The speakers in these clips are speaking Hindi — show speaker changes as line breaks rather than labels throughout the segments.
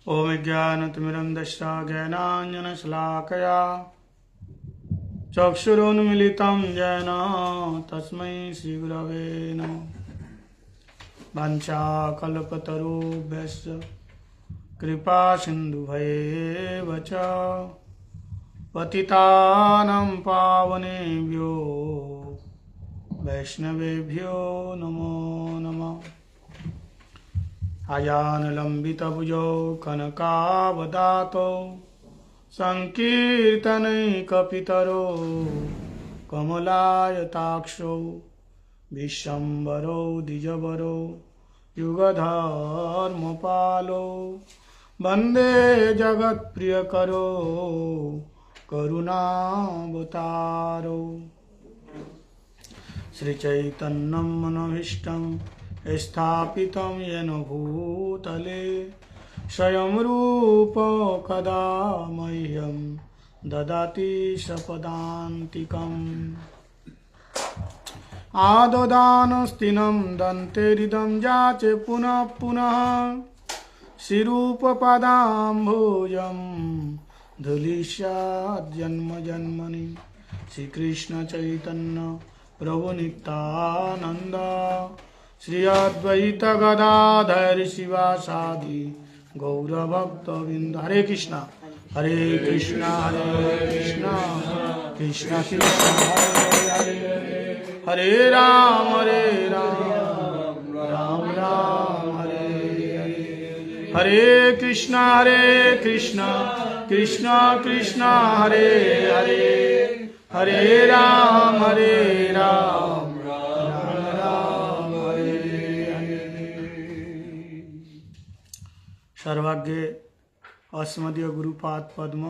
ओम ज्ञानतिमिरन्धस्य ज्ञानाञ्जनशलाकया चक्षुरुन्मीलितं येन तस्मै श्रीगुरवे नमः। वाञ्छाकल्पतरुभ्यश्च कृपा सिन्धुभ्येव च पतितानां पावनेभ्यो वैष्णवेभ्यो नमो नमः। अजानुलम्बितभुजौ कनकावदातौ संकीर्तनैकपितरो कमलायताक्षौ विश्वम्भरो द्विजवरो युगधर्मपालो वन्दे जगत्प्रियकरो करुणावतारो। श्रीचैतन्यं मनोभीष्टं स्थापितं येन भूतले स्वयं रूप कदा मह्यं ददाति सपदान्तिकम्। आददानस्तिनं दन्तेरिदं जाचे पुनः पुनः श्रीरूपपदाम्भोजं धूलिस्यात् जन्म जन्मनि। श्रीकृष्ण चैतन्य प्रभु नित्यानंद श्री अद्वैत गदाधर शिवासादि गौरभक्तवृंद। हरे कृष्णा कृष्णा कृष्ण कृष्ण हरे हरे राम राम राम हरे हरे। हरे कृष्णा कृष्ण कृष्ण हरे हरे हरे राम राम राम हरे हरे। सर्वज्ञ अस्मदीय गुरुपाद पद्म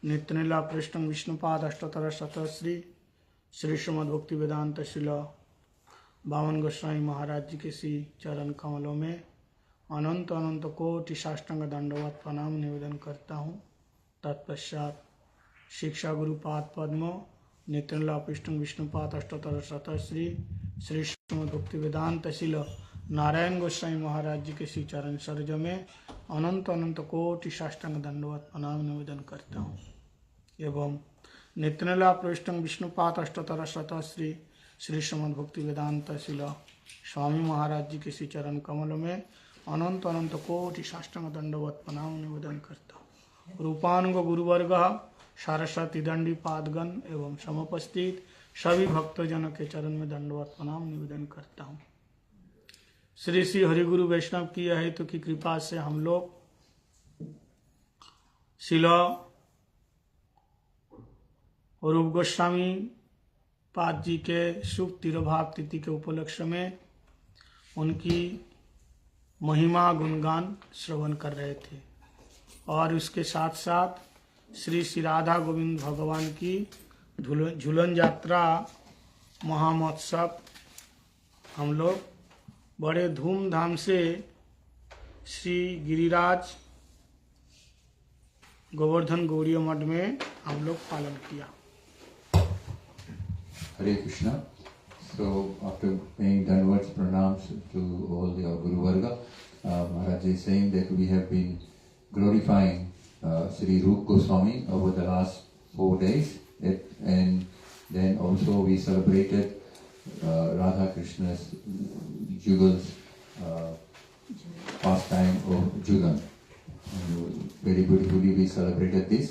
नित्यलीला पृष्ठं विष्णुपाद अष्टोत्तर शतश्री श्री श्रीमद् भक्ति वेदांत शिल बावन गोस्वामी महाराज जी के श्री चरण कमलों में अनंत अनंत कोटि साष्टांग दंडवत प्रणाम निवेदन करता हूँ। तत्पश्चात शिक्षा गुरुपाद पद्म नित्यलीला पृष्ठं विष्णुपाद अष्टोत्तर शतश्री श्री श्रीमद् भक्ति वेदांत शिल नारायण गोस्वामी महाराज जी के श्री चरण सरोज में अनंत अनंत कोटि साष्टांग दंडवत प्रणाम निवेदन करता हूँ एवं नित्यलीला पृष्ठं विष्णुपाद अष्टोत्तर शतश्री श्री श्रीमद् भक्ति वेदांत शिल स्वामी महाराज जी के श्री चरण कमल में अनंत अनंत कोटि साष्टांग दंडवत प्रणाम निवेदन करता हूँ। रूपानुग गुरुवर्ग सरस्वती दंडी पादगण एवं समुपस्थित सभी भक्तजनों के चरण में दंडवत प्रणाम निवेदन करता हूँ। श्री श्री हरिगुरु वैष्णव की हेतु की कृपा से हम लोग शिला रूप गोस्वामी पाद जी के शुभ तिरुभाव तिथि के उपलक्ष्य में उनकी महिमा गुणगान श्रवण कर रहे थे और उसके साथ साथ श्री श्री राधा गोविंद भगवान की झूलन यात्रा महामहोत्सव हम लोग बड़े धूमधाम से श्री गिरिराज गोवर्धन गौड़ीय मठ में हम लोग पालन किया।
Hare Krishna. So after paying downwards pranams to all the Guru Varga, Maharaj is saying that we have been glorifying Sri Rup Goswami over the last 4 days, and then also we celebrated Radha Krishna's Jugal's pastime of Jugan. Very beautifully we celebrated this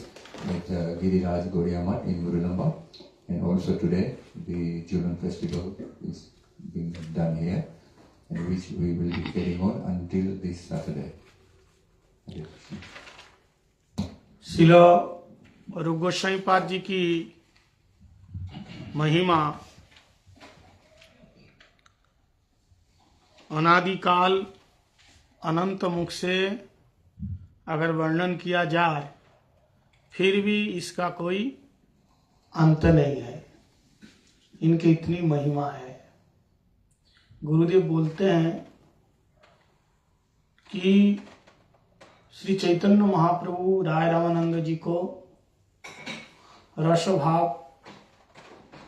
at Giriraj Gaudiya Math in Gurulamba, and also today the Jugan festival is being done here, and which we will be carrying on until this Saturday.
Srila रूप गोस्वामी पाद जी की महिमा अनादिकाल अनंत मुख से अगर वर्णन किया जाए फिर भी इसका कोई अंत नहीं है। इनकी इतनी महिमा है। गुरुदेव बोलते हैं कि श्री चैतन्य महाप्रभु राय रामानंद जी को रस भाव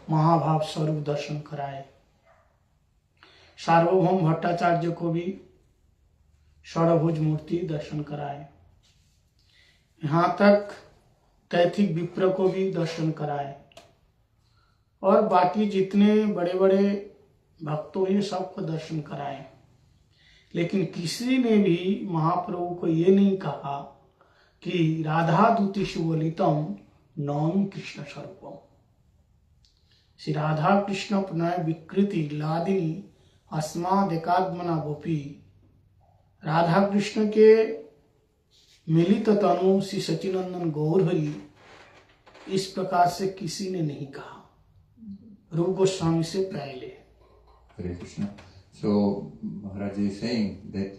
महाभाव स्वरूप दर्शन कराए। सार्वभौम भट्टाचार्य को भी षड़भुज मूर्ति दर्शन कराए। यहाँ तक तैथिक विप्र को भी दर्शन कराए और बाकी जितने बड़े बड़े भक्तों हैं सबको दर्शन कराए, लेकिन किसी ने भी महाप्रभु को ये नहीं कहा कि राधा दूती सुवलितम नौमी कृष्ण स्वरूपम। श्री राधा कृष्ण प्रणय विकृति लादिनी अस्मादेकात्मना गोपी, राधा कृष्ण के मिलित तनु श्री सचिनंदन गौरहरि, इस प्रकार से किसी ने नहीं कहा रूप गोस्वामी से पहले।
Hare Krishna. So Maharaj is saying that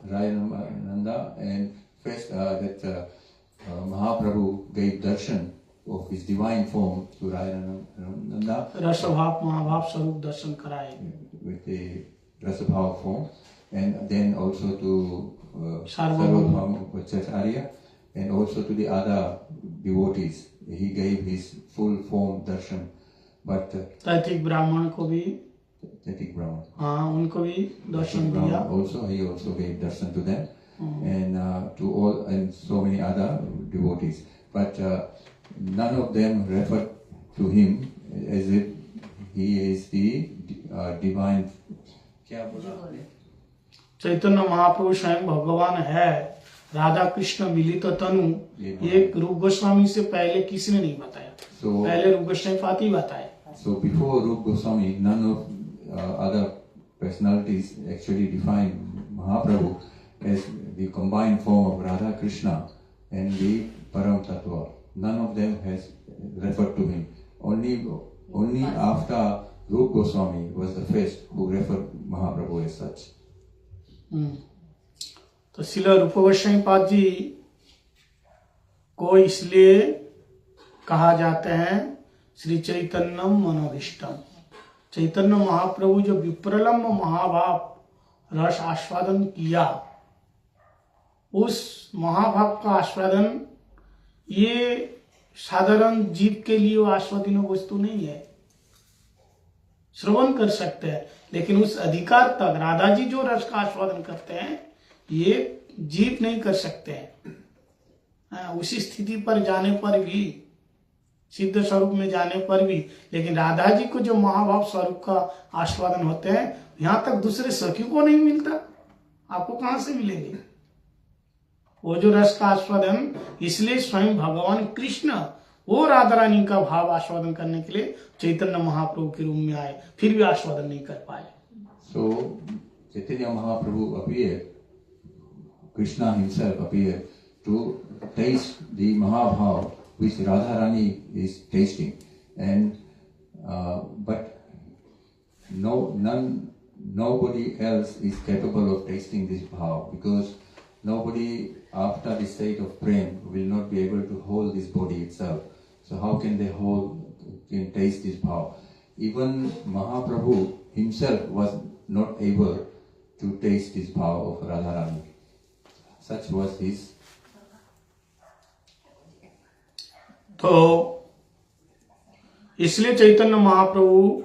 Rajananda and first that Mahaprabhu gave darshan of his divine form to Rajananda.
रसभाव महाभाव स्वरूप दर्शन कराए
with the Rasabhava form, and then also to
Sarvabhauma
Vachacharya, and also to the other devotees. He gave his full form darshan. But
तैतिक ब्राह्मण को भी,
Taitik Brahman,
हाँ उनको भी दर्शन दिया।
also he also gave darshan to them, and to all and so many other devotees. But none of them referred to him as if he is the divine. क्या बोला आपने?
चैतन्य महाप्रभु स्वयं भगवान है, राधा कृष्ण मिलित तनु, ये रूप गोस्वामी से पहले किसी ने नहीं बताया। पहले रूप गोस्वामी पाती बताए।
So before Rupa Goswami, none of other personalities actually defined Mahaprabhu as the combined form of Radha Krishna and the Param Tattva. None of them has referred to him. Only after Rupa Goswami was the first who referred Mahaprabhu as such.
तो श्रील रूप गोस्वामी पाद जी को इसलिए कहा जाते हैं श्री चैतन्यम मनोभीष्टम। चैतन्य महाप्रभु जो विप्रलम्ब महाभाव रस आस्वादन किया, उस महाभाव का आस्वादन ये साधारण जीव के लिए वो आस्वादनीय वस्तु नहीं है। श्रवण कर सकते हैं, लेकिन उस अधिकार तक राधा जी जो रस का आस्वादन करते हैं ये जीव नहीं कर सकते हैं। उसी स्थिति पर जाने पर भी, सिद्ध स्वरूप में जाने पर भी, लेकिन राधा जी को जो महाभाव स्वरूप का आस्वादन होते हैं, यहाँ तक दूसरे सखी को नहीं मिलता, आपको कहां से मिलेंगे वो जो रस का आस्वादन। इसलिए स्वयं भगवान कृष्ण वो राधा रानी का भाव आस्वादन करने के लिए चैतन्य महाप्रभु के रूप में आए, फिर भी आस्वादन नहीं कर पाए।
So Chaitanya Mahaprabhu appeared, Krishna himself appeared to taste the Mahabhav which Radharani is tasting, and but nobody else is capable of tasting this bhav, because nobody after the state of prem will not be able to hold this body itself. So how can they can taste this bhav? Even Mahaprabhu himself was not able to taste this bhav of Radharani. Such was his.
तो इसलिए चैतन्य महाप्रभु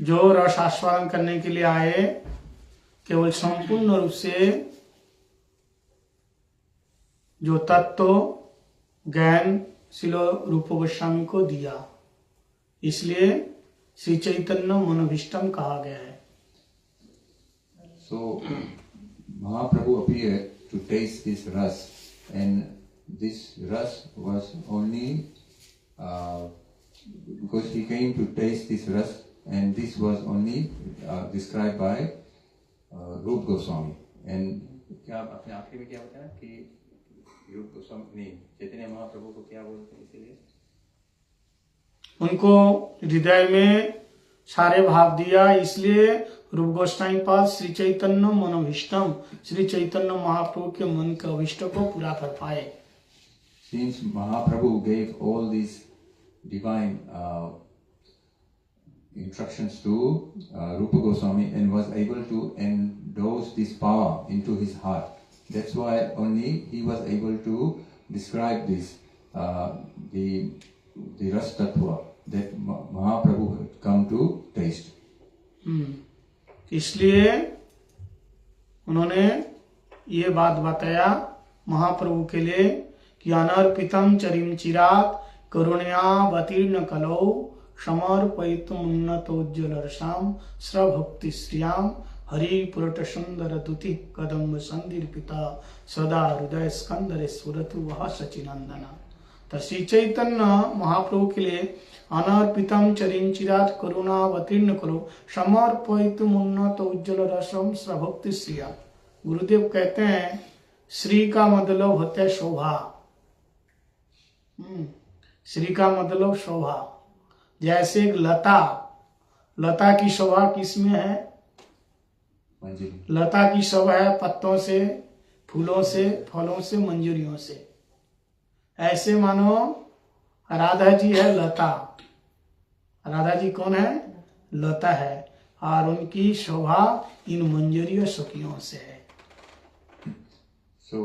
जो रस आस्वादन करने के लिए आए, केवल संपूर्ण रूप से जो तत्व ज्ञान श्रील रूप गोस्वामी को दिया, इसलिए श्री चैतन्य मनोभीष्टम कहा गया है।
So Mahaprabhu appeared to taste this ras, and this ras was only because he came to taste this ras, and this was only described by Rupa Goswami. And क्या आपने आखिरी में क्या बताया कि रूप गोस्वामी नहीं, चैतन्य महाप्रभु को क्या बोलते हैं? इसीलिए
उनको हृदय में सारे भाव दिया, इसलिए रूप गोस्वामी पाद श्री चैतन्य मनोभीष्टम, श्री चैतन्य महाप्रभु के मन के अभिष्ट को पूरा कर पाए।
Since Mahaprabhu gave all these divine instructions to Rupa Goswami and was able to endorse this power into his heart, that's why only he was able to describe this, the Ras Tattva that Mahaprabhu had come to taste.
इसलिए उन्होंने ये बात बताया महाप्रभु के लिए कि अनर्पितम चरिम चिरात करुणयावतीर्ण कलौ समर्पयितुम उन्नतोज्ज्वलरसाम स्वभक्ति श्रियाम हरि पुरट सुंदर दुति कदम्ब संदीर्पिता सदा हृदय स्कंदरे स्फुरतु वह सचिनंदना। तो श्री चैतन्य महाप्रभु के लिए अनर्पितम चरिंचिरात करुणावतीर्ण करो समर्पयितुम उन्नत उज्ज्वल रसम स्वभक्ति श्रिया। गुरुदेव कहते हैं श्री का मतलब होता है शोभा। श्री का मतलब शोभा। जैसे एक लता की शोभा किसमें है? लता की शोभा है पत्तों से, फूलों से, फलों से, मंजरियों से। ऐसे मानो राधा जी है लता। राधा जी कौन है? लता है, और उनकी शोभा इन मंजरियों सखियों से है।
So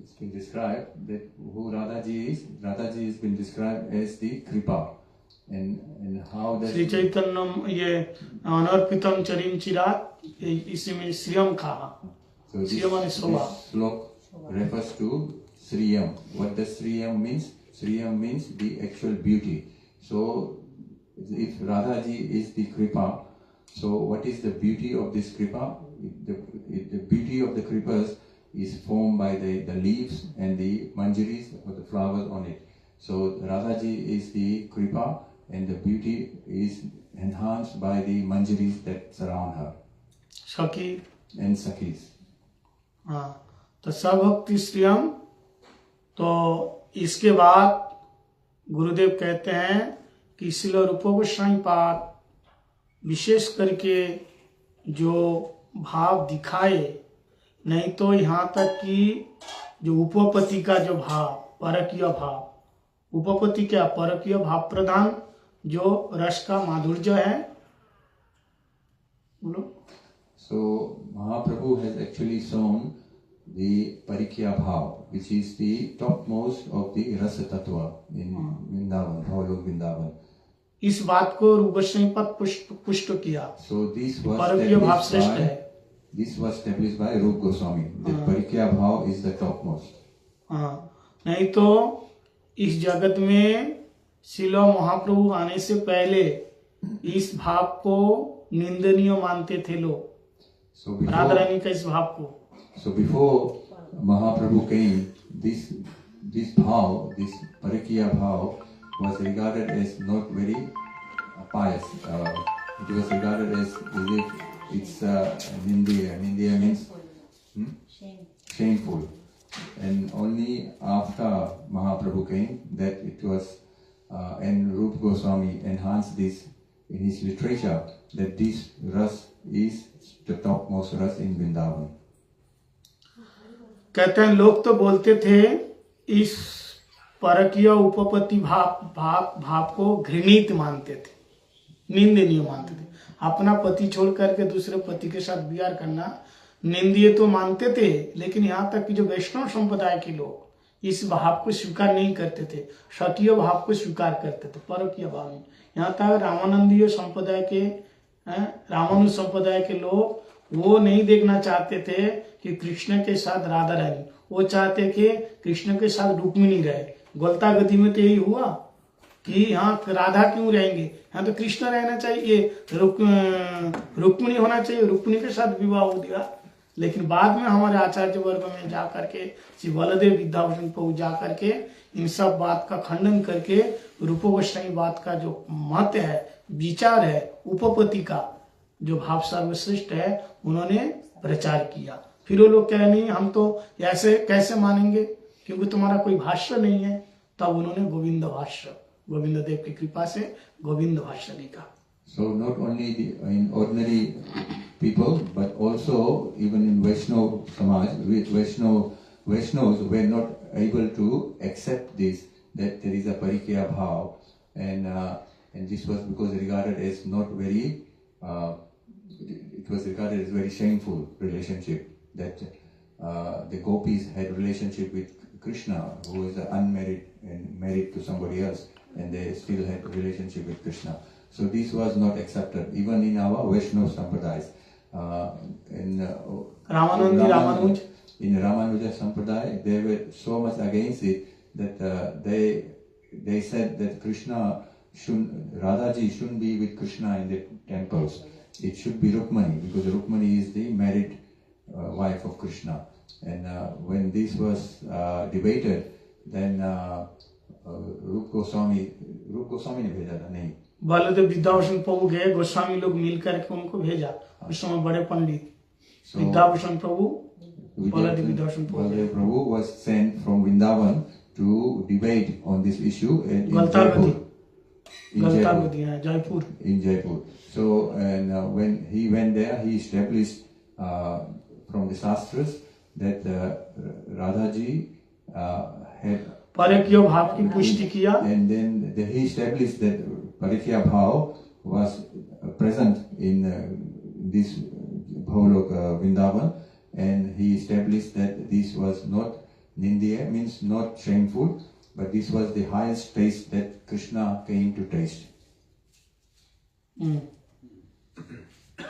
it's been described that who Radhaji is. Radhaji has been described as the Kripa, and how that
Shri Chaitanya ये अनर्पितम चरिम चिरात इसमें श्रियम कहा।
so this
श्रियम माने शोभा।
slok refers to Sriyam. What does Sriyam means? Sriyam means the actual beauty. So if Radhaji is the Kripa, so what is the beauty of this Kripa? The beauty of the Kripas is formed by the leaves and the manjaris or the flowers on it. So Radhaji is the Kripa, and the beauty is enhanced by the manjaris that surround her.
सखी
and Sakhis.
हाँ, तो स्वभक्ति श्रियम। तो इसके बाद गुरुदेव कहते हैं कि श्रील रूप गोस्वामी पाद विशेष करके जो भाव दिखाए, नहीं तो यहाँ तक कि जो उपपत्ति का जो भाव, परकीय भाव, उपपत्ति क्या? परकीय भाव प्रधान जो रस का माधुर्य है। बोलो।
So Mahaprabhu has actually shown the Parikya Bhav, which is the topmost of the Rasa Tattva in Vrindavan, Bhavalok Vrindavan.
इस बात को रूप गोस्वामी पद पुष्ट किया।
So this was
परकीय भाव श्रेष्ठ है।
This was established by Rup Goswami. The Parikya Bhav is the topmost.
हाँ, नहीं तो इस जगत में शिला महाप्रभु आने से पहले इस भाव को निंदनीय मानते थे लोग। राधा रानी का इस भाव को।
So before Mahaprabhu came, this bhav, this Parikya Bhav was regarded as not very pious. It was regarded as if it's Nindiya. Nindiya means shameful. And only after Mahaprabhu came that it was, and Rup Goswami enhanced this in his literature, that this ras is the topmost ras in Vrindavan.
कहते हैं लोग तो बोलते थे इस परकीय उपपत्ति भाव को घृणित मानते थे, निंदनीय मानते थे। अपना पति छोड़ करके दूसरे पति के साथ विहार करना निंदनीय तो मानते थे, लेकिन यहाँ तक कि जो वैष्णव संप्रदाय के लोग इस भाव को स्वीकार नहीं करते थे, सतीय भाव को स्वीकार करते थे, परकीय भाव नहीं। यहाँ तक रामानंदीय संप्रदाय के, रामानुज संप्रदाय के लोग वो नहीं देखना चाहते थे कि कृष्ण के साथ राधा रानी, वो चाहते कि कृष्ण के साथ रुक्मिणी रहे। गोलता गति में तो यही हुआ कि यहाँ राधा क्यों रहेंगे, यहाँ तो कृष्ण रहना चाहिए, रुक्मिणी होना चाहिए, रुक्मिणी के साथ विवाह हो गया। लेकिन बाद में हमारे आचार्य वर्ग में जा करके श्री बलदेव विद्याभूषण प्रभु जा करके इन सब बात का खंडन करके रूप गोस्वामी बात का जो मत है, विचार है, उपपत्ति का जो भाव सर्वश्रेष्ठ है, उन्होंने प्रचार किया। फिर वो लोग कह रहे नहीं, हम तो ऐसे कैसे मानेंगे क्योंकि तुम्हारा कोई भाष्य नहीं है। तब उन्होंने गोविंद भाष्य, गोविंद देव की कृपा से गोविंद भाष्य लिखा।
So not only in ordinary people, but also even in Vaishnava Samaj, with Vaishnavas were not able to accept this, that there is a Parikya Bhav, and this was because regarded as not very, it was regarded as very shameful relationship, that the gopis had relationship with Krishna, who is unmarried and married to somebody else, and they still had relationship with Krishna. So this was not accepted even in our Vaishnava Sampradayas. in
Ramanandi, Ramanuj.
In Ramanuja Sampradaya, they were so much against it that they said that Radhaji shouldn't be with Krishna in the temples. It should be Rukmani, because Rukmani is the married wife of Krishna. And when this was debated, then Rup Goswami ने भेजा था नहीं,
बलदेव विद्याभूषण प्रभु गए, गोस्वामी लोग मिलकर के उनको भेजा। उस समय बड़े पंडित विद्याभूषण प्रभु, Baldev Vidyabhushan
Prabhu was sent from Vrindavan to debate on this issue in
Jaipur.
In Jaipur. So, and when he went there, he established from the Shastras that Radhaji had
परकीय भाव की पुष्टि किया,
and then he established that Parikya Bhav was present in this Bhavalok Vrindavan, and he established that this was not Nindya, means not shameful, but this was the highest taste that Krishna came to taste.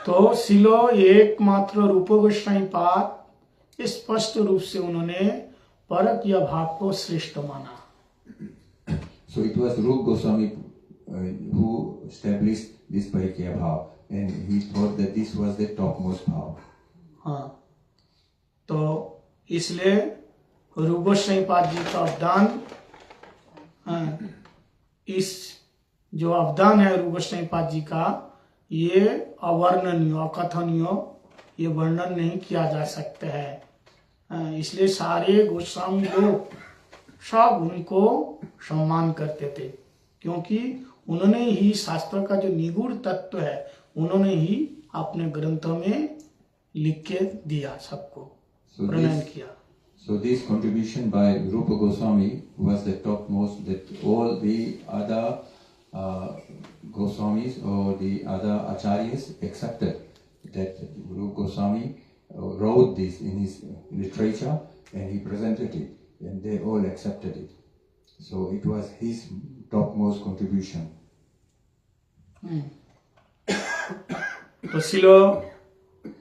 तो शिलो एकमात्र रूप गोस्वामी पाद स्पष्ट रूप से उन्होंने परकीय भाव को श्रेष्ठ माना।
So it was Rup Goswami who established this Parikya Bhav, and he thought that this was the topmost bhav.
हाँ, तो इसलिए रूप गोस्वामी पाद जी का अवदान, इस जो अवदान है रूप गोस्वामी पाद जी का, ये अवर्णनीय, अकथनीय, ये वर्णन नहीं किया जा सकता है। इसलिए सारे गोस्वामी लोग सब उनको सम्मान करते थे, क्योंकि उन्होंने ही शास्त्र का जो निगूढ़ तत्व है उन्होंने ही अपने ग्रंथों में लिख के दिया, सबको प्रणयन किया।
So this contribution by Rupa Goswami was the topmost, that all the other Goswamis or the other acharyas accepted that Rupa Goswami wrote this in his literature and he presented it, and they all accepted it. So it was his topmost contribution.
तो शिलो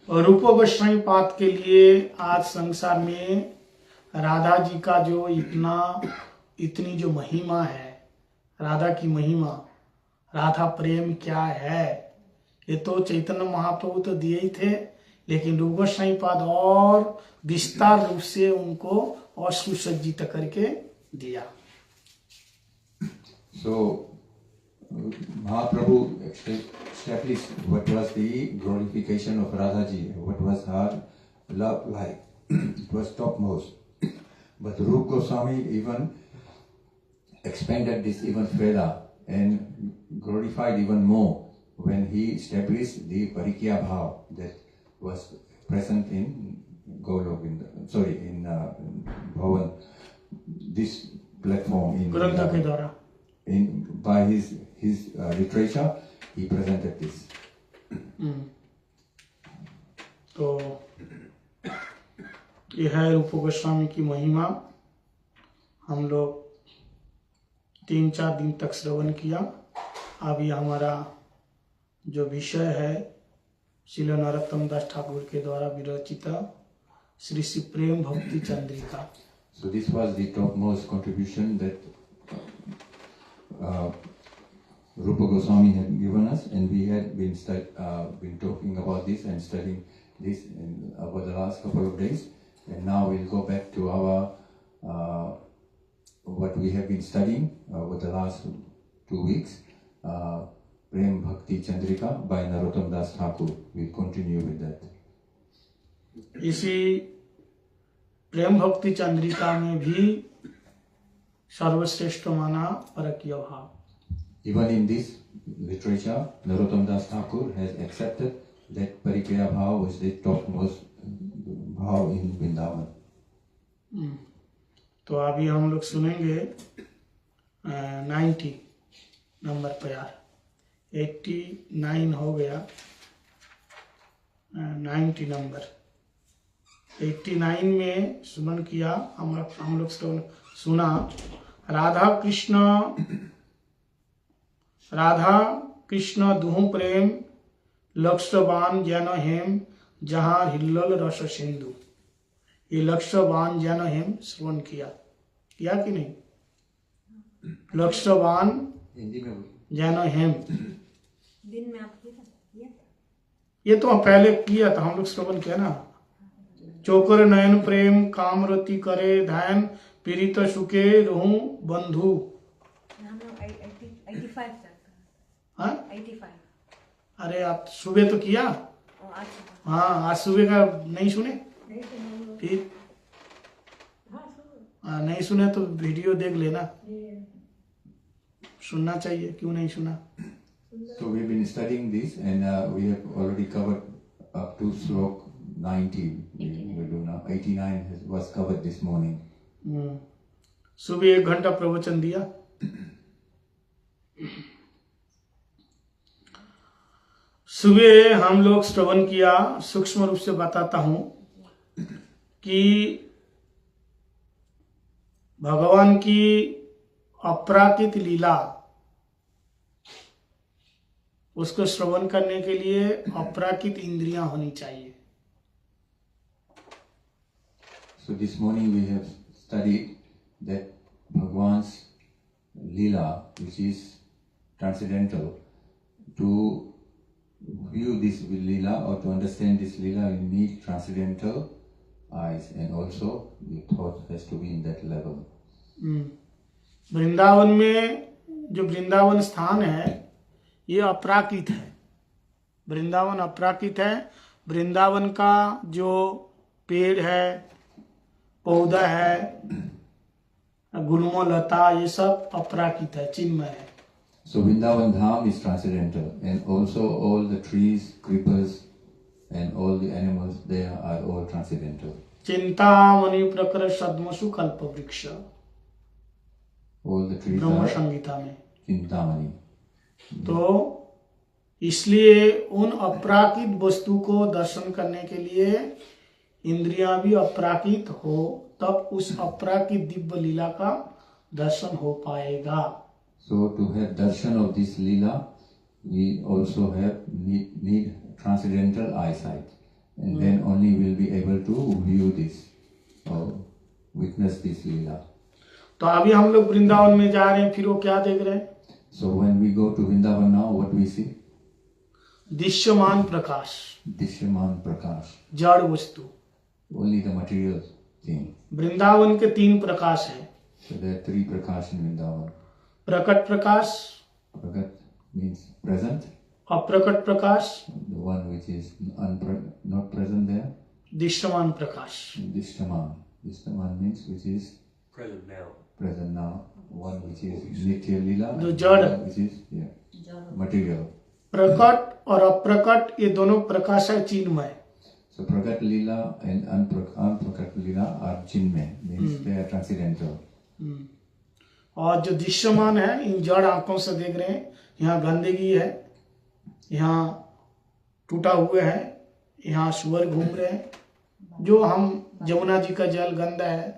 रूप गोस्वामी पाद के लिए आज संसार में राधा जी का जो इतनी जो महिमा है, राधा की महिमा, राधा प्रेम क्या है, ये तो चैतन्य महाप्रभु तो दिए ही थे, लेकिन रूप गोस्वामी पाद और विस्तार रूप से उनको और सुसज्जित करके दिया।
So Mahaprabhu established what was the glorification of Radhaji, what was her love like. It was topmost. But Rup Goswami even expanded this even further and glorified even more when he established the Parikya Bhav that was present in Golok, in Bhavan, this platform by his literature, he presented this.
तो यह है रूप गोस्वामी की महिमा। हम लोग 3-4 दिन तक श्रवण किया। अभी हमारा जो विषय है श्रील नरोत्तम दास ठाकुर के द्वारा विरचित श्री श्री प्रेम भक्ति Chandrika.
So this was the topmost contribution that Rupa Goswami had given us, and we had been talking about this and studying this over the last couple of days, and now we'll go back to our what we have been studying over the last 2 weeks, Prem Bhakti Chandrika by Narottam Das Thakur. We'll continue with that.
इसी प्रेम भक्ति चंद्रिका में भी सर्वश्रेष्ठ माना परकीय भाव।
Even in this literature, Narottam Das Thakur has accepted that Parikya Bhav was the topmost bhav in Vrindavan.
तो अभी हम लोग सुनेंगे 90 नंबर पे यार, 89 हो गया, 90 नंबर 89 में सुमन किया हम लोग सुना। राधा कृष्ण दुहु प्रेम लक्ष्यवान जन हेम जहाँ हिल्लोल रस सिंधु, ये लक्ष्यवान जन हेम श्रवण किया कि नहीं? लक्ष्यवान
हिंदी में बोलिए।
जन हेम,
दिन में आप किया था?
ये तो पहले किया था, हम लोग श्रवण किया ना। चोकर नयन प्रेम कामरति करे ध्यान, पीड़ित सुखे रहूं बंधु।
हम लोग 85 तक।
हाँ
85।
अरे आप सुबह तो किया।
और आज
हाँ आज सुबह का नहीं सुने
नहीं तो हम लोग
फिर? नहीं सुने तो वीडियो देख लेना, सुनना चाहिए, क्यों नहीं सुना?
So we've been studying this, and we have already covered up to slok 90. We do now 89 was covered this morning.
सुबह 1 घंटा प्रवचन दिया। सुबह हम लोग श्रवण किया। सूक्ष्म रूप से बताता हूं कि भगवान की अपराकृत लीला, उसको श्रवण करने के लिए अपराकृत इंद्रियां होनी चाहिए।
So this morning we have studied that Bhagwan's Leela, which is transcendental, to view this Leela or to understand this Leela, you need transcendental eyes, and also the thought has to be in that level.
Vrindavan में जो वृंदावन स्थान है ये अपराकृत है। वृंदावन अपराकृत है। वृंदावन का जो पेड़ है, पौधा है, गुल्म लता, ये सब अपराकृत है, चिन्मय है।
So Vrindavan Dham is transcendental, and also all the trees, creepers, and all the animals there are all transcendental.
Chintamani प्रकर सद्मसु कल्प वृक्ष,
All the trees
Brahma
are
Sangeeta में।
Chintamani.
तो इसलिए उन अपराकृत वस्तु को दर्शन करने के लिए इंद्रियां भी अपराकृत हो, तब उस अपराकृत दिव्य लीला का दर्शन हो पाएगा।
So to have darshan of this Leela, we also have need transcendental eyesight, and then only we'll be able to view this or witness this Leela.
तो अभी हम लोग वृंदावन में जा रहे हैं, फिर वो क्या देख रहे हैं?
So when we go to Vrindavan now, what we see?
दृश्यमान प्रकाश,
Dishyaman Prakash,
जड़ वस्तु।
only the material thing.
Vrindavan के 3 प्रकाश हैं।
So there are 3 Prakash in Vrindavan.
प्रकट प्रकाश,
Prakat means present,
अप्रकट Prakash,
the one which is not present there.
दृश्यमान प्रकाश।
Dishyaman means which is present now. One which is Nitya Leela,
जो
and
जड़।
one which is material.
प्रकट और अप्रकट ये दोनों प्रकाश है चिन्मय।
So Prakat Leela and Unprakat Leela are Chinmay, means they are transcendental.
और जो दृश्यमान है, इन जड़ आंखों से देख रहे हैं, यहाँ गंदगी है, यहाँ टूटा हुए है, यहाँ सुअर घूम रहे हैं, जो हम जमुना जी का जल गंदा है,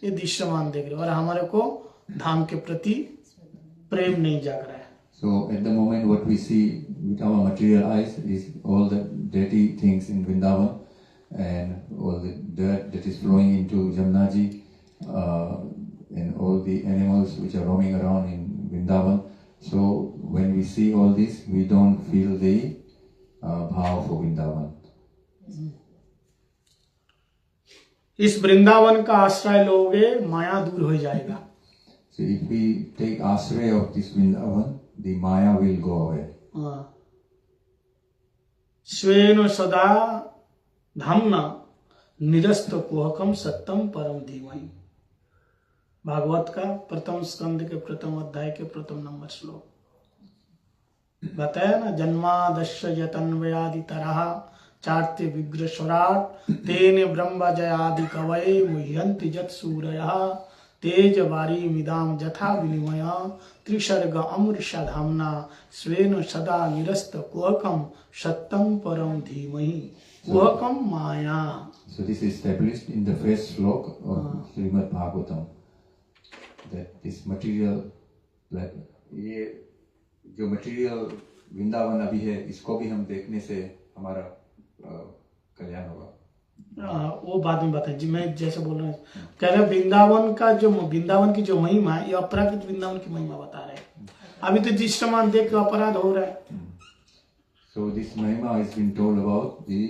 ये दृश्यमान देख रहे हैं, और हमारे को धाम के प्रति प्रेम नहीं जाग रहा है।
So at the moment what we see with our material eyes is all the dirty things in Vrindavan and all the dirt that is flowing into Jamnaji, and all the animals which are roaming around in Vrindavan. So when we see all this, we don't feel the bhav for Vrindavan.
इस वृंदावन का आश्रय लोगे, माया दूर हो जाएगा।
So if we take ashray of this Vrindavan, the Maya will go away.
स्वेन सदा धाम्ना निरस्त कुहकम सत्यम परम धीमहि। भागवत का प्रथम स्कंद के प्रथम अध्याय के प्रथम नंबर श्लोक बताया ना, जन्मादस्य यतन्वयादि तरह चार्त्य विग्रह स्वराट तेन ब्रह्म जयादि कवये मुह्यन्ति जत सूरयः तेज वारी मिदाम जथा विनिमय त्रिसर्ग अमृषा धामना स्वेन सदा निरस्त कुहकम सत्यम परम धीमहि। कुहकम माया।
So this is established in the first slok of Srimad Bhagavatam, that this material, like ये जो material वृंदावन अभी है, इसको भी हम देखने से हमारा कल्याण होगा।
वो बाद में बताएं जी, मैं जैसे बोल रहा हूँ कह रहे वृंदावन की जो महिमा है, ये अपराकृत वृंदावन की महिमा बता रहे हैं। अभी तो जिस समान देख के अपराध हो रहा है।
So this Mahima has been told about the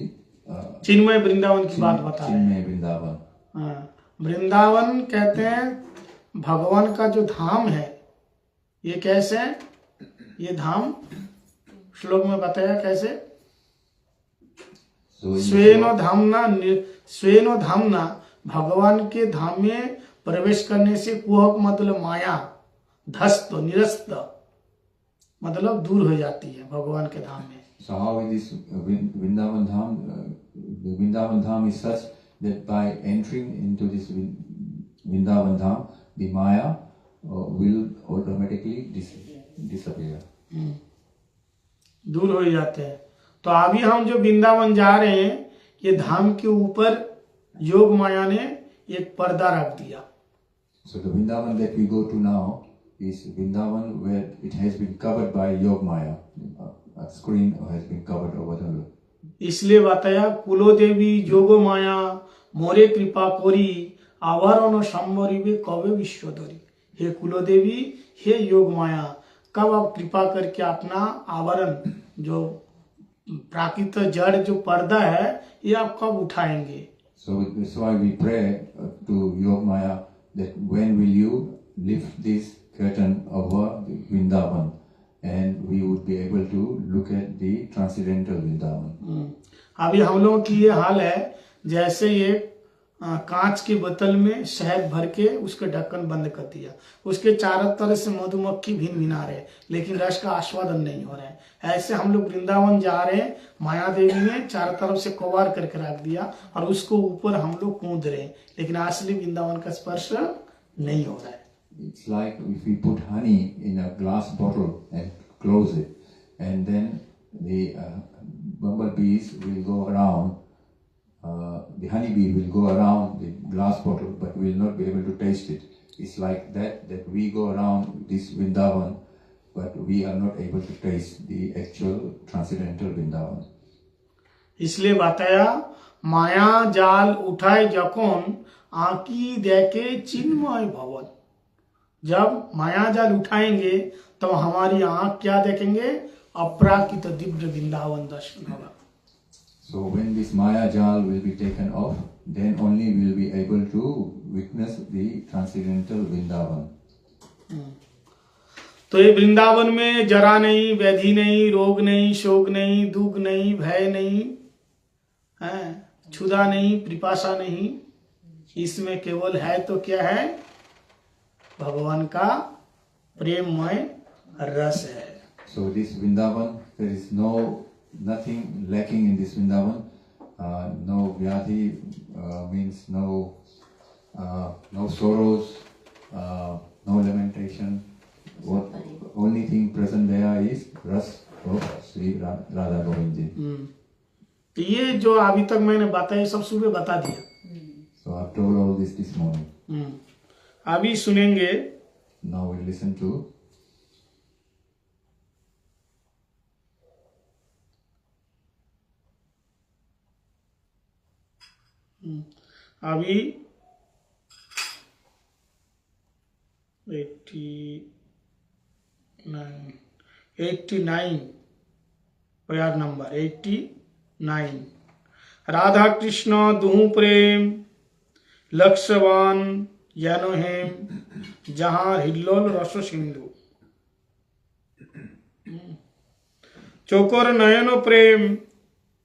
चिन्मय वृंदावन की बात बता रहे हैं।
चिन्मय वृंदावन।
हाँ, वृंदावन कहते हैं भगवान का जो धाम है। ये कैसे है? ये धाम श्लोक में बताया कैसे? स्वेनो धामना, भगवान के धाम में प्रवेश करने से कुहक मतलब माया, धस्त निरस्त मतलब दूर हो जाती है भगवान के धाम में।
So how is this Vrindavan Dham? The Vrindavan Dham is such that by entering into this Vrindavan Dham, the Maya will automatically disappear.
दूर हो जाते हैं। तो अभी हम जो वृंदावन जा रहे हैं, ये धाम के ऊपर योग माया ने एक पर्दा रख दिया।
So the Vrindavan that we go to now is Vrindavan where it has been covered by Yog Maya. A screen has been covered over the.
इसलिए बताया कुलो देवी जोगो माया मोरे कृपा कोरी आवरण संवरिवे कवे विश्वधरी। हे कुलो देवी, हे योग माया, कब आप कृपा करके अपना आवरण जो प्राकृत जड़ जो पर्दा है, ये आप कब उठाएंगे?
So that's why we pray to Yog Maya that when will you lift this curtain over the Vrindavan, and we would be able to look at the transcendental Vrindavan.
अभी हम लोगों की ये हाल है जैसे ये कांच की बोतल में शहद भर के उसके ढक्कन बंद कर दिया, उसके चारों तरफ से मधुमक्खी भिन भिना रहे, लेकिन रस का आस्वादन नहीं हो रहा है। ऐसे हम लोग वृंदावन जा रहे हैं, माया देवी ने चारों तरफ से कवर करके रख दिया और उसको ऊपर हम लोग कूद रहे हैं, लेकिन असली वृंदावन का स्पर्श नहीं हो रहा है।
It's like if we put honey in a glass bottle and close it, and then the bumblebees will go around. The honeybee will go around the glass bottle, but will not be able to taste it. It's like that we go around this Vrindavan, but we are not able to taste the actual transcendental Vrindavan.
इसलिए बताया माया जाल उठाए जकोन आंकी देखे चिन्मय भवन। जब माया जाल उठाएंगे तो हमारी आंख क्या देखेंगे? अपराकृत दिव्य वृंदावन दर्शन होगा।
So when this Maya Jal will be taken off, then only we will be able to witness the transcendental Vrindavan.
तो ये वृंदावन में जरा नहीं, व्याधि नहीं, रोग नहीं, शोक नहीं, दुख नहीं, भय नहीं, है क्षुधा नहीं, पिपासा नहीं, इसमें केवल है तो क्या है? भगवान का प्रेममय रस है।
So this Vrindavan, there is nothing lacking in this Vrindavan. No vyadhi means no sorrows, no lamentation. What only thing present there is ras of Sri Radha Govind Ji.
तो ये जो अभी तक मैंने बताया सब सुबह बता दिया।
So I've told all this morning.
अभी सुनेंगे।
Now we listen to.
अभी 89 प्यार नंबर 89। राधा कृष्ण दुहु प्रेम लक्ष्यवान यानो हेम जहां हिल्लोल रस सिंधु। चोकर नयनो प्रेम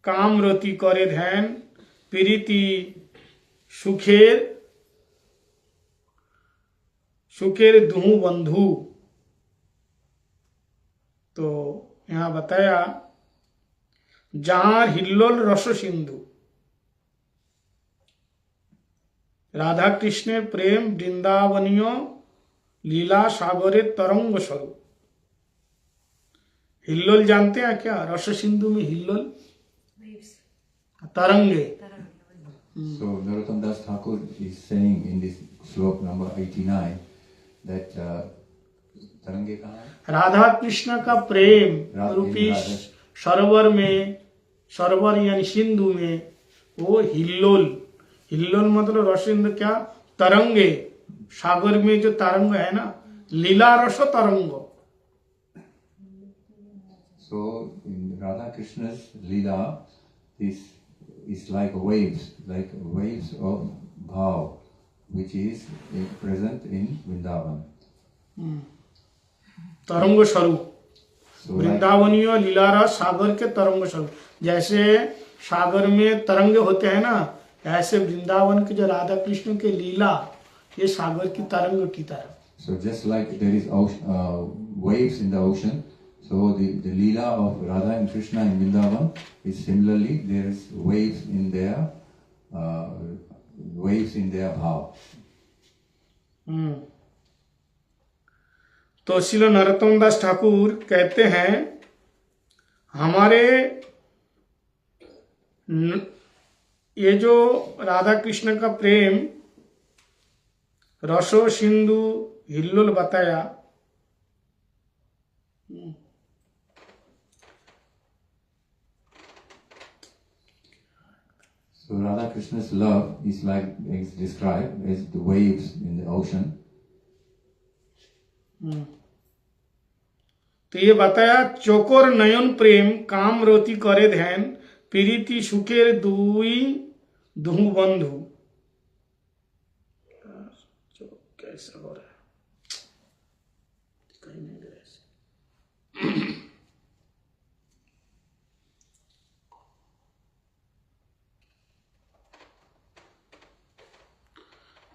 काम रति करे ध्यान प्रीति सुखेर दुहु बंधु। तो यहाँ बताया जहां हिल्लोल रस सिंधु, राधा कृष्णेर प्रेम वृंदावनीय लीला सागरे तरंग स्वरूप। हिल्लोल जानते हैं क्या? रस सिंधु में हिल्लोल तरंगे।
So Narottam Das Thakur is saying in this slok number 89 that तरंगे कहाँ है?
राधा कृष्ण का प्रेम रूपी सरोवर में, सरोवर यानी सिंधु में वो हिल्लोल, हिल्लोल मतलब रसिंद्र क्या, तरंगे, सागर में जो तरंग है ना, लीला रस तरंग।
So in Radha Krishna's Leela, this is like waves of bhav, which is present in Vrindavan.
तरंग स्वरूप,
So like,
वृंदावनीय लीला रस सागर के तरंग स्वरूप। जैसे सागर में तरंग होते हैं ना, ऐसे वृंदावन के जो राधा कृष्ण के लीला, ये सागर की तरंग की तरह।
so just like there is waves in the ocean, so the Leela of Radha and Krishna in Vrindavan is similarly there is waves in their bhav.
तो श्रील नरोत्तम दास ठाकुर कहते हैं हमारे ये जो राधा कृष्ण का प्रेम रसो सिंधु हिल्लोल बताया,
So Radha Krishna's love is described as the waves in the ocean.
तो ये बताया चोकोर नयन प्रेम काम रोती करे ध्यान प्रीति सुखेर दुई दुहु बंधु। कैसा हो रहा है, कहीं नहीं गया ऐसे।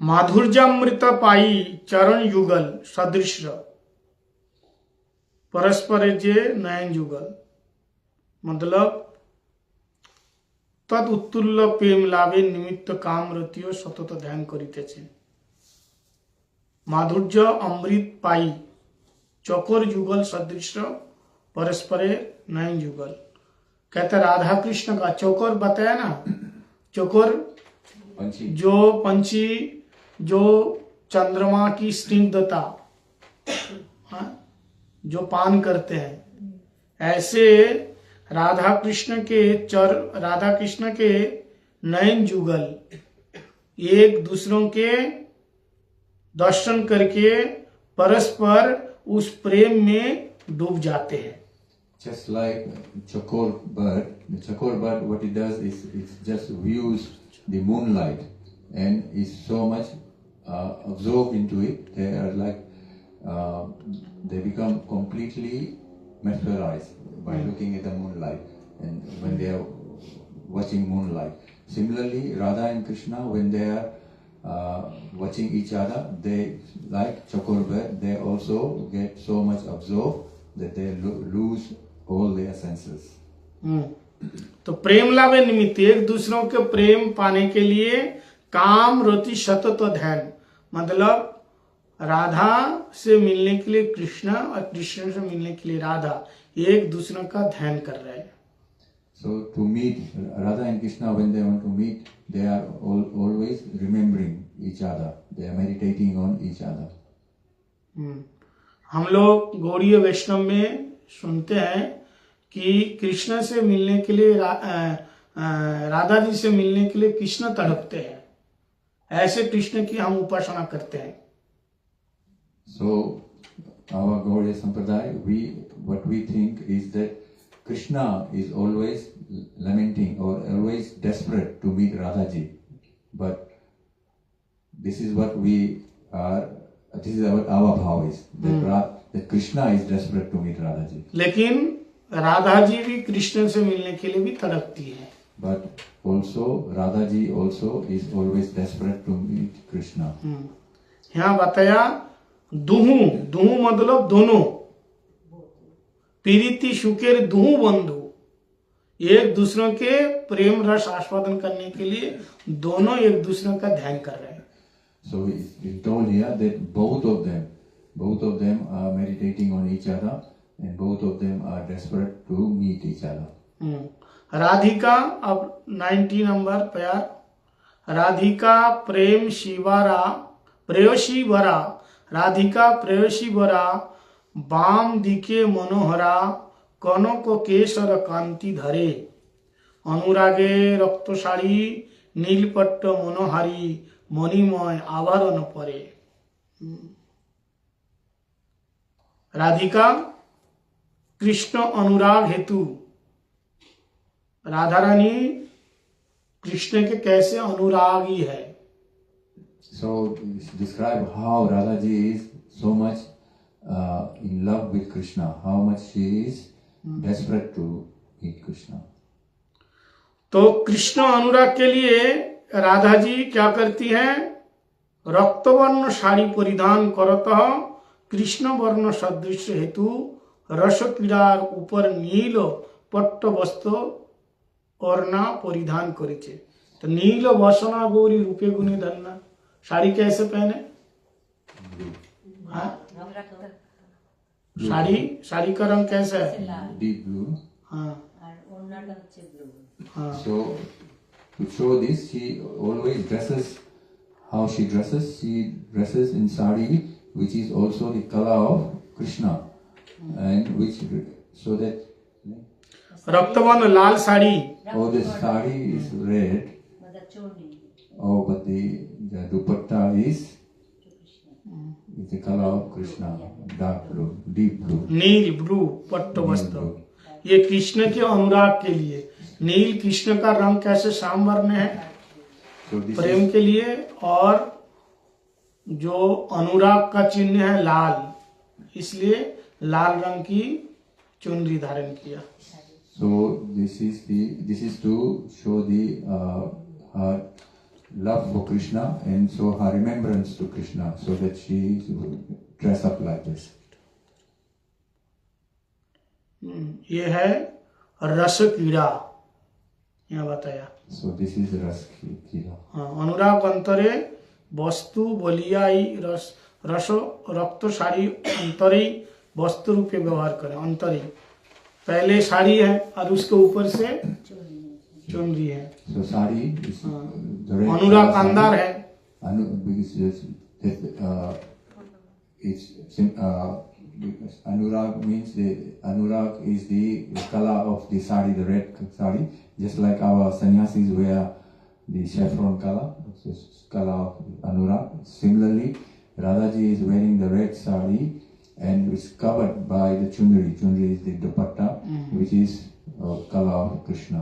माधुर्यामृत पाई चरण युगल सदृश परस्पर जे नयन युगल, मतलब तद उत्तुल्य प्रेम लाभे निमित्त काम रतियो सतत ध्यान करितेছে। माधुर्य अमृत पाई चकोर युगल सदृश परस्पर नयन युगल। कहते राधा कृष्ण का चकोर बताया ना, चकोर जो पंछी जो चंद्रमा की स्निग्धता जो पान करते हैं, ऐसे राधा कृष्ण के नयन जुगल एक दूसरों के दर्शन करके परस्पर उस प्रेम में डूब जाते हैं।
Just like chakor bird, the chakor bird, what it does is it just views the moonlight and is so much absorbed into it. They are like they become completely mesmerized by looking at the moonlight, and when they are watching moonlight. Similarly, Radha and Krishna, when they are watching each other, they like chakor bird. They also get so much absorbed that they lose all their senses.
तो प्रेम लाभे निमित्त एक दूसरों के प्रेम पाने के लिए काम रति सतत ध्यान, मतलब राधा से मिलने के लिए कृष्ण और कृष्ण से मिलने के लिए राधा एक दूसरों का ध्यान कर रहे हैं।
So to meet Radha and Krishna, when they want to meet, they are always remembering each other. They are meditating on each other.
हम लोग गौड़ीय वैष्णव में सुनते हैं कि कृष्ण से मिलने के लिए राधा जी से मिलने के लिए कृष्ण तड़पते हैं, ऐसे कृष्ण की हम उपासना करते हैं।
So our Gaudiya Sampradaya, what we think is that Krishna is always lamenting or always desperate to meet Radhaji, but this is what our bhav is, that Krishna is desperate to meet Radhaji.
लेकिन राधा जी भी कृष्ण से मिलने के लिए भी तड़पती है।
But also Radhaji also is always desperate to meet Krishna.
यहाँ बताया दुहु, दुहु मतलब दोनों, पीरिति सुखेर दुहु बंधु, एक दूसरों के प्रेम रस आस्वादन करने के लिए दोनों एक दूसरे का ध्यान कर रहे हैं।
So it's told here that both of them are meditating on each other, and both of them are desperate to meet each other.
Radhika, अब 19 नंबर प्यार। राधिका प्रेम शिवारा प्रेयसी वरा, राधिका प्रेयसी वरा बाम दिके मनोहरा, कनक केशर कांति धरे, অনুরাগে রক্তশাড়ী নীলপট্ট মনোহারী মণিময় আভরণ পরে। राधिका कृष्ण अनुराग हेतु, राधा रानी कृष्ण के कैसे अनुरागी है।
So describe how Radha ji is so much in love with Krishna, how much she is desperate to meet Krishna.
तो कृष्ण अनुराग के लिए राधा जी क्या करती हैं, रक्तवर्ण साड़ी परिधान करतः कृष्ण वर्ण सदृश हेतु रस क्रीड़ार ऊपर नील पट्ट वस्त्र ओढ़ना परिधान करेছে। तो नील वसना गौरी रूपे गुणी धन्ना, साड़ी कैसे पहने, हाँ? साड़ी साड़ी का रंग कैसा है,
Deep blue.
हाँ
আর ওড়নাটা হচ্ছে ব্লু।
हाँ।
So to show this, she always dresses how she dresses in sari, which is also the color of Krishna, and which so that
रक्तवर्ण Lal sari,
oh, the sari is red,
মানে চোনি
oh, but the dupatta is the color of Krishna, dark blue, deep blue.
Nil blue पट्ट वस्त्र, ये कृष्ण के अनुराग के लिए। नील कृष्ण का रंग कैसे श्याम वर्ण है
So this
प्रेम
is
के लिए, और जो अनुराग का चिन्ह है लाल, इसलिए लाल रंग की चुनरी धारण किया।
so this is to show the her love for Krishna and so her remembrance to Krishna, so that she dress up like this.
ये है रस क्रीड़ा, यहाँ बताया।
So this is Ras Kila.
हाँ, अनुराग अंतरे वस्तु बलियाई रस रस रक्त साड़ी अंतरी वस्तु रूप व्यवहार करें। अंतरी पहले साड़ी है और उसके ऊपर से चुनरी है।
So sari is the red
Anurag
color
अंदर
sari.
है,
Because anurag means anurag is the color of the sari, the red sari, just like our sannyasis wear the saffron color, it's the color of anurag. Similarly, Radhaji is wearing the red sari and it's covered by the chundri. Chundri is the dupatta, which is color of Krishna.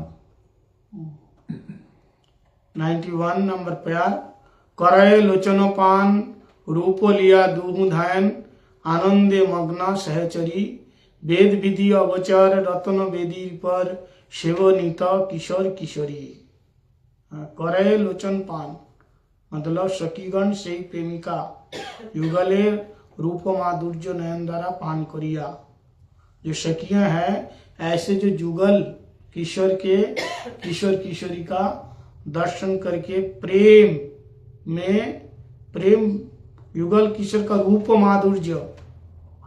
91 number प्यार, करय लोचन पान रूप लिया दूह धायन आनंदे मग्ना सहचरी वेद विधि अवचार रत्न वेदी पर सेवनीत किशोर किशोरी। करय लोचन पान मतलब सखीगण से प्रेमिका युगले रूप माधुर्य नयन द्वारा पान करिया। जो सखियां हैं ऐसे जो जुगल किशोर किशोरी का दर्शन करके प्रेम युगल किशोर का रूप माधुर्य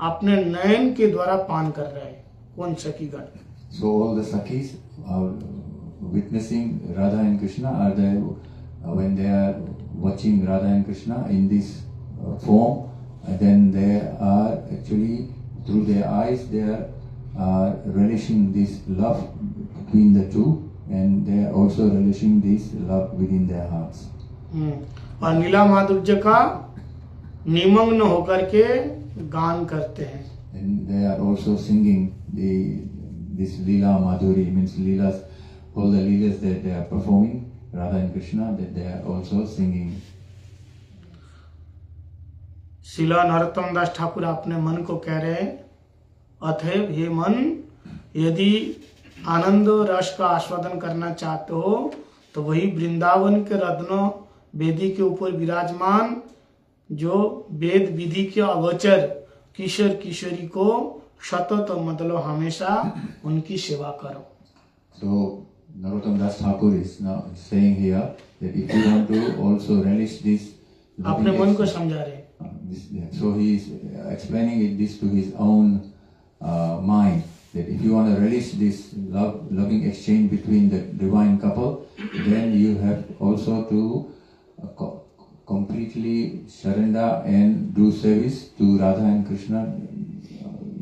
अपने नयन के द्वारा पान कर रहे हैं। कौन सखीगण?
So all the Sakhis are witnessing Radha and Krishna are there when they are watching Radha and Krishna in this form, and then they are actually through their eyes they are relishing this love between the two, and they are also relishing this love within their hearts.
और नीला माधुर्य का निमग्न होकर के गान करते हैं।
And they are also singing this Leela Madhuri, means Leelas, all the Leelas that they are performing, Radha and Krishna, that they are also singing.
शिला नरोत्तम दास ठाकुर अपने मन को कह रहे हैं, अतएव हे मन, यदि आनंद रस का आस्वादन करना चाहते हो तो वही वृंदावन के रत्न वेदी के ऊपर विराजमान जो वेद विधि के अगोचर किशोर किशोरी को सतत मतलब हमेशा उनकी सेवा करो।
So Narottam Das Thakur is now saying here that if you want to also relish this,
अपने मन को समझा रहे हैं।
so he is explaining this to his own mind, that if you want to relish this loving exchange between the divine couple, then you have also to completely surrender and do service to Radha and Krishna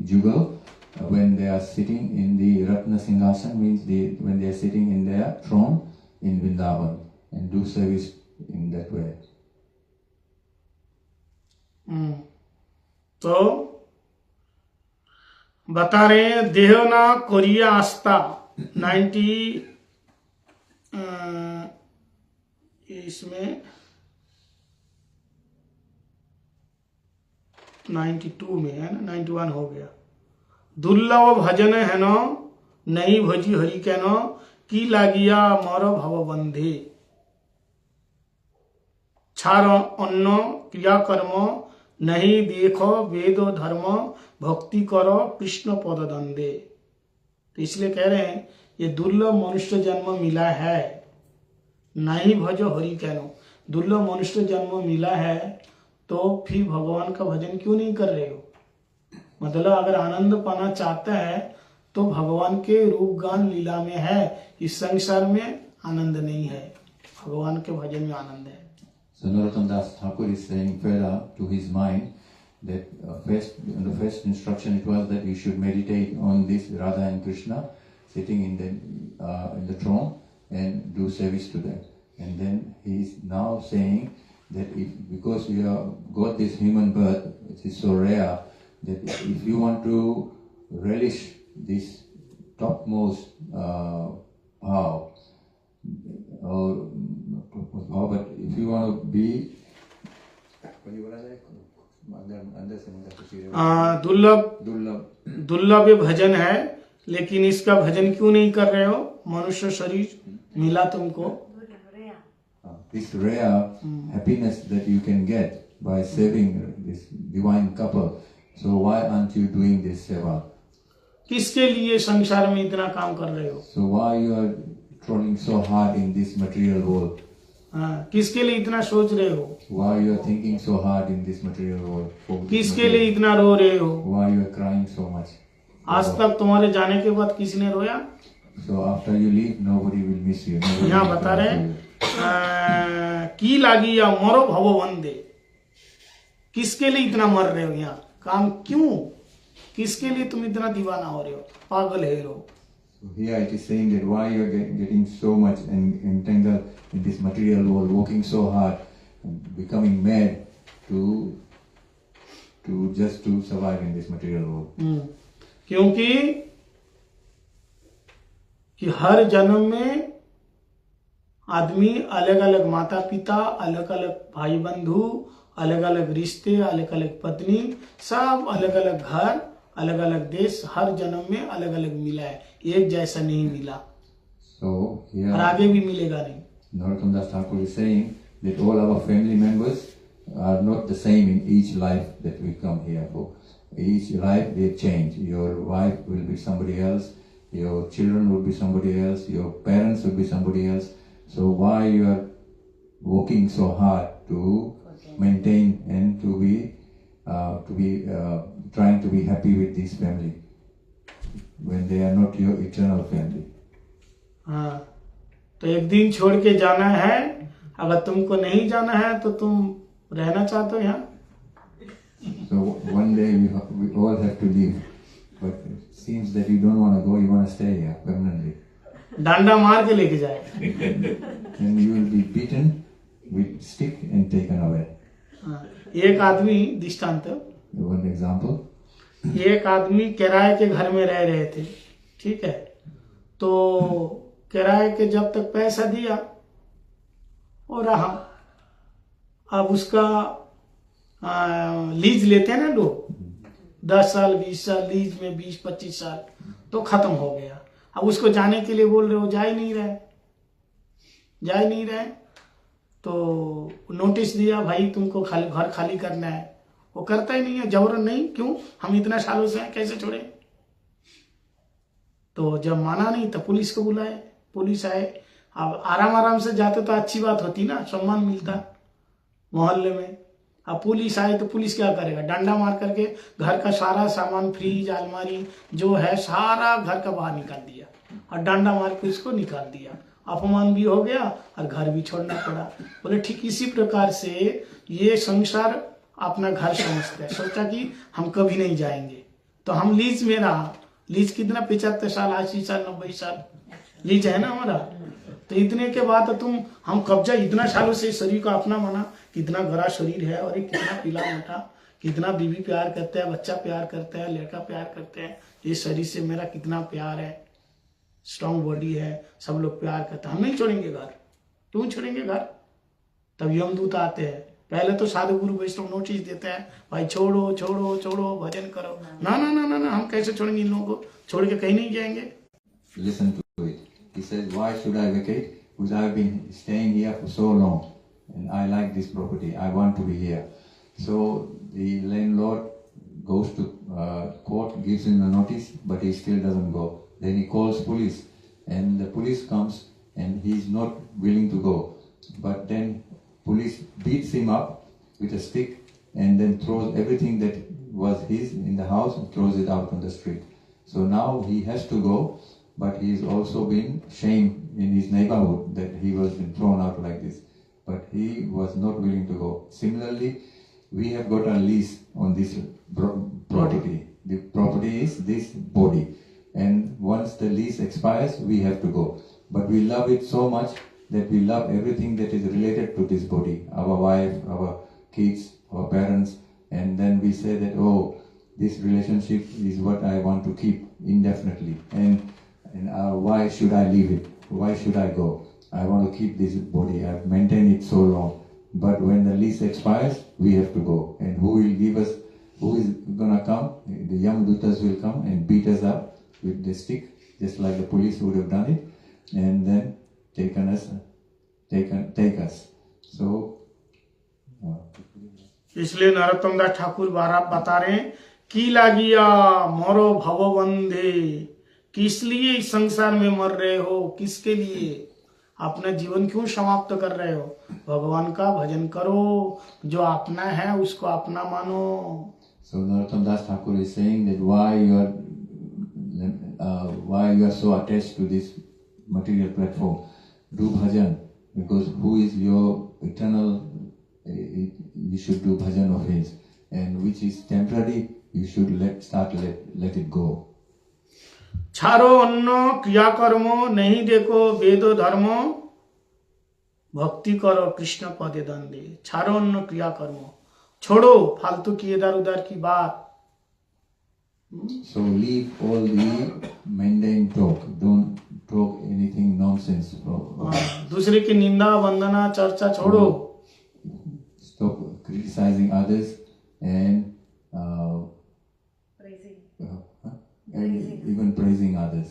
Jugal, when they are sitting in the Ratna Singhasan, means when they are sitting in their throne in Vrindavan, and do service in that way.
तो बता रहे हैं देह ना कोरिया आस्था 90 इसमें 92 में है ना, 91 हो गया। दुर्लभ भजन है न नहीं भजी हरि के न की लागिया मर भव बंधे छार अन्न क्रिया कर्म नहीं देखो वेद धर्म भक्ति करो कृष्ण पद दंडे। तो इसलिए कह रहे हैं ये दुर्लभ मनुष्य जन्म मिला है, नहीं भजो हरि कहनो। दुर्लभ मनुष्य जन्म मिला है तो फिर भगवान का भजन क्यों नहीं कर रहे हो? मतलब अगर आनंद पाना चाहता है तो भगवान के रूप गान लीला में है, इस संसार में आनंद नहीं है, भगवान के भजन में आनंद है।
So Narottam Das Thakur is saying further to his mind that the first instruction it was that we should meditate on this Radha and Krishna sitting in the throne and do service to them. And then he is now saying that because we have got this human birth, it is so rare that if you want to relish this topmost bhav, but if you want to be
दुर्लभ भजन है, लेकिन इसका भजन क्यों नहीं कर रहे हो? मनुष्य शरीर मिला तुमको,
this rare happiness that you can get by serving this divine couple. So why aren't you doing this seva?
किसके लिए संसार में इतना काम कर रहे हो?
So why you are trying so hard in this material world?
किसके लिए इतना सोच रहे हो?
Why you are thinking so hard in this material world?
किसके लिए इतना रो रहे हो?
Why you are crying so much?
आज तक तुम्हारे जाने के बाद किसी ने रोया?
So after you leave, nobody will miss you.
यहाँ बता रहे की लागी या मरो भव बंदे। किसके लिए इतना मर रहे हो? यहाँ काम क्यों? किसके लिए तुम इतना दीवाना हो रहे हो? पागल है रो।
So here it is saying that why you are getting so much entangled in this material world, working so hard, and becoming mad to just to survive in this material world.
क्योंकि कि हर जन्म में आदमी अलग अलग माता पिता, अलग अलग भाई बंधु, अलग अलग रिश्ते, अलग अलग पत्नी, सब अलग अलग घर, अलग अलग देश, हर जन्म में अलग अलग मिला है, एक जैसा नहीं मिला।
So here,
और आगे भी मिलेगा नहीं।
Narottam Das Thakur is saying that all our family members are not the same in each life that we come here for. Each life they change. Your wife will be somebody else, your children will be somebody else, your parents will be somebody else. So why you are working so hard to maintain and to be trying to be happy with this family when they are not your eternal family?
हाँ, तो एक दिन छोड़ के जाना है। अगर तुमको नहीं जाना है तो तुम रहना चाहते हो यहाँ?
So one day we all have to leave, but it seems that you don't want to go. You want to stay here permanently.
डंडा मार के लेके जाए।
And you will be beaten with stick and taken away.
एक आदमी दृष्टांत,
One example.
एक आदमी किराए के घर में रह रहे थे, ठीक है? तो किराए के जब तक पैसा दिया और रहा, अब उसका लीज लेते हैं ना लोग, 10 साल 20 साल लीज में, 20-25 साल, तो खत्म हो गया। अब उसको जाने के लिए बोल रहे हो, जा ही नहीं रहे। तो नोटिस दिया, भाई तुमको घर खाली करना है। वो करता ही नहीं है, जबरन नहीं, क्यों? हम इतना सालों से हैं, कैसे छोड़े? तो जब माना नहीं तो पुलिस को बुलाए, पुलिस आए। अब आराम से जाते तो अच्छी बात होती ना, सम्मान मिलता मोहल्ले में। अब पुलिस आए तो पुलिस क्या करेगा? डंडा मार करके घर का सारा सामान, फ्रिज अलमारी जो है सारा घर का बाहर निकाल दिया और डंडा मार के उसको निकाल दिया। अपमान भी हो गया और घर भी छोड़ना पड़ा। बोले ठीक इसी प्रकार से ये संसार अपना घर समझता है। सोचा कि हम कभी नहीं जाएंगे, तो हम लीज में रहा लीज कितना 75 साल 80 साल 90 साल लीज है ना हमारा। तो इतने के बाद तुम हम कब्जा इतना सालों से शरीर को अपना माना, कितना गड़ा शरीर है और ये कितना पीला मोटा, कितना बीवी प्यार करता है, बच्चा प्यार करता है, लड़का प्यार करता है, ये शरीर से मेरा कितना प्यार है, स्ट्रांग बॉडी है, सब लोग प्यार करते हैं, हम नहीं छोड़ेंगे घर। क्यों छोड़ेंगे घर? तब यमदूत आते हैं। पहले तो साधु गुरु वैष्णव नोटिस देते हैं, भाई छोड़ो छोड़ो छोड़ो भजन करो। ना ना ना ना ना, हम कैसे छोड़ेंगे इन लोगों को? छोड़ के कहीं नहीं जाएंगे।
Listen to it. He says, why should I vacate? Because I've been staying here for so long and I like this property. I want to be here. So the landlord goes to court, gives him a notice, but he still doesn't go. Then he calls police and the police comes and he's not willing to go. But then police beats him up with a stick and then throws everything that was his in the house and throws it out on the street. So now he has to go. But he's also been shamed in his neighborhood that he was been thrown out like this. But he was not willing to go. Similarly, we have got a lease on this property. The property is this body. And once the lease expires, we have to go. But we love it so much that we love everything that is related to this body. Our wife, our kids, our parents. And then we say that, oh, this relationship is what I want to keep indefinitely. And why should I leave it? Why should I go? I want to keep this body. I've maintained it so long. But when the lease expires, we have to go. And who will give us, who is going to come? The Yamadutas will come and beat us up with the stick, just like the police would have done it, and then take us. So,
इसलिए नरोत्तम दास ठाकुर बार बता रहे हैं, की लागिया मरो भवबंधे, किस लिए इस संसार में मर रहे हो? किसके लिए? अपना जीवन क्यों समाप्त कर रहे हो? भगवान का भजन करो, जो अपना है उसको अपना मानो।
So Narottam Das Thakur is saying that why you are so attached to this material platform. Do bhajan, because who is your eternal, you should do bhajan of his, and which is temporary, you should let it go.
छारो अन्न क्रिया कर्मो, नहीं देखो वेदो धर्मो, भक्ति करो कृष्ण पदे दंडे। छारो अन्न क्रिया कर्मो, छोड़ो फालतू की इधर उधर की बात।
So leave all the mundane talk. Don't talk anything nonsense.
दूसरे की निंदा वंदना चर्चा छोड़ो।
Stop criticizing others and even praising others.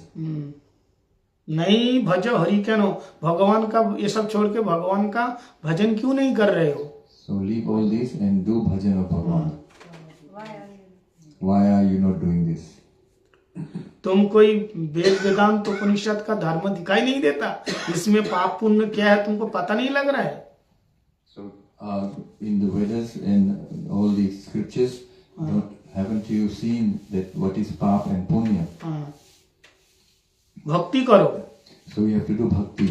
नहीं भजो हरि क्या नो, भगवान का ये सब छोड़ के भगवान का भजन क्यों नहीं कर रहे हो?
So leave all this and do bhajan of Bhagavan. Why are you not doing this?
तुम कोई वेद वेदांत उपनिषद का धर्म दिखाई नहीं देता? इसमें पाप पुण्य क्या है तुमको पता नहीं लग रहा है?
So in the Vedas and all the scriptures, haven't you seen that what is pap and punya?
भक्ति करो।
So we have to do bhakti.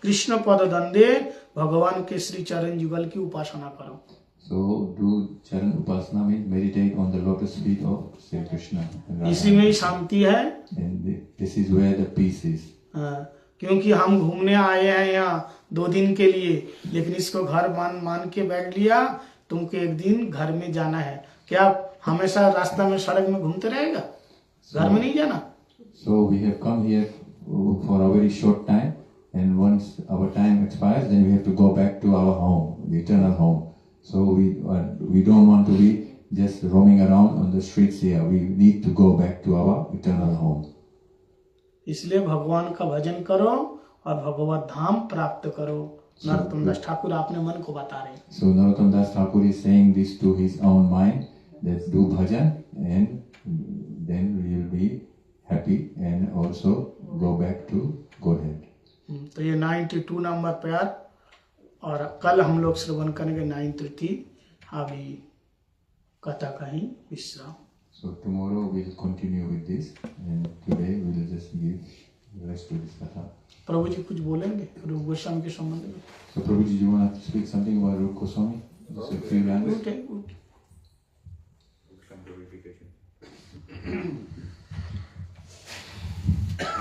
Krishna पद दंडे, भगवान के श्री चरण युगल की उपासना करो।
So do charan upasana, means meditate on the lotus feet of Sri Krishna.
इसी में ही शांति है।
And this is where the peace is.
क्योंकि हम घूमने आए हैं यहाँ 2 दिन के लिए, लेकिन इसको घर मान के बैठ लिया, तुमको एक दिन घर में जाना है। क्या हमेशा रास्ता में सड़क में घूमते रहेगा? घर में नहीं जाना।
So we have come here for a very short time, and once our time expires, then we have to go back to our home, the eternal home. So we don't want to be just roaming around on the streets here. We need to go back to our eternal home.
इसलिए भगवान का भजन करो और भगवत धाम प्राप्त करो। नरोत्तम दास ठाकुर अपने मन को बता रहे हैं।
So Narottam Das Thakur is saying this to his own mind, that do bhajan and then we will be happy and also go back to Godhead.
तो ये 92 नंबर प्यार, और कल हम लोग श्रवण करेंगे 93। अभी कथा कहीं विश्राम।
So tomorrow we'll continue with this, and today we'll just give rest to this katha.
प्रभु जी कुछ बोलेंगे रूप गोस्वामी के संबंध में?
So Prabhuji, do you want to speak something about Rupa Goswami? Just a few lines.
Okay.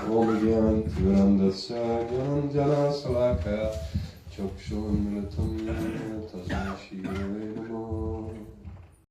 Om Gyan Tirandasya Gyananjana Salakaya Chokshunmilitam